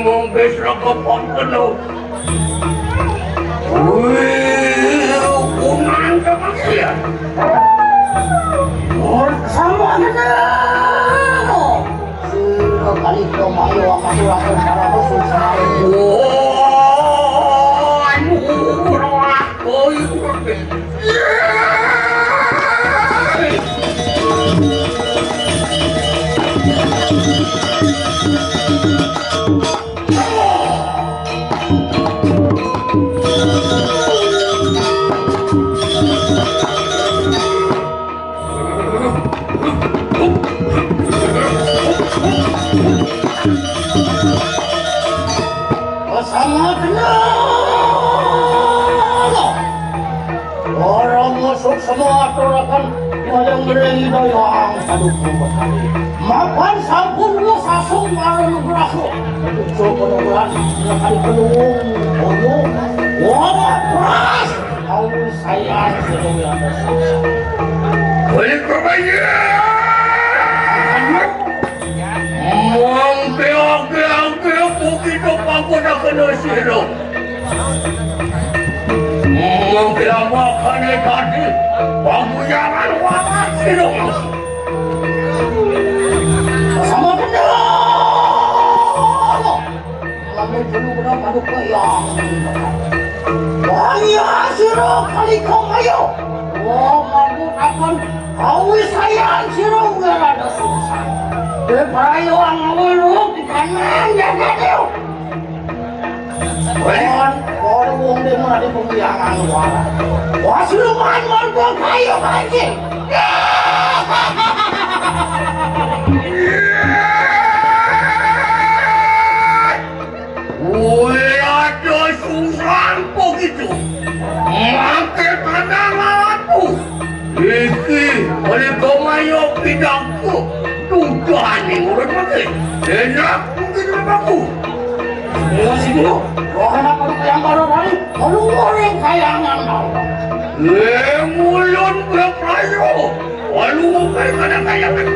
Mongke seragapan penuh. Wih, unang kemaksian. Sama kenal. Sekali itu mayu akan lakukan para Sungsang. Sama kenal. Orang masuk semua aturakan yang berida yang saduk berkali. Makan sampun lu sasung bareng berakhir. Untuk penuhan sekali penuh. Penuh. Wah, keras. Kau sayang seluruh yang bersama. Boleh kebanyakan. Oke, begitu aku nak kena sirap. Mungkin makan tadi, kamu jangan waras sirap. Sama kenal. Kamu dulu berapa lupa yang banyak sirap kali kau ayo. Oh, kamu akan kau sayang sirap Wirada Sungsang. Depayo ang awalog di kanan jaga dia. Orang wong dia mana di pembiangan wala. Wah siluman marga kayu lagi. Wirada Sungsang begitu. Makai pandanganku. Iki oleh kemayo pidangku. Tuhan yang urut pakai. Enak mungkin aku. Ya sih dulu. Orang apa yang baru dari? Kalau orang kayangan mau. Mulun berpelayo. Walau kadang kayangan.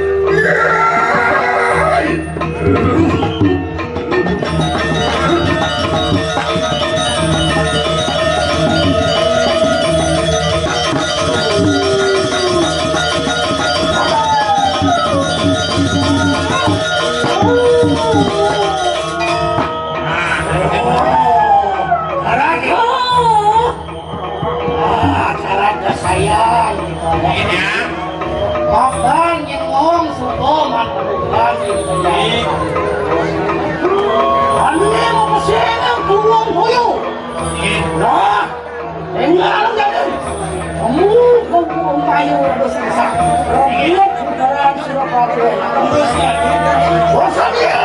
Makan yang ngomong sukoman lagi ane mau pesing ang tuwang tuyo. Nah, tinggal jadi. Kamu kau tayo ada susah. Robiot sudah sudah pakai. Bosan dia.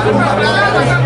Thank you.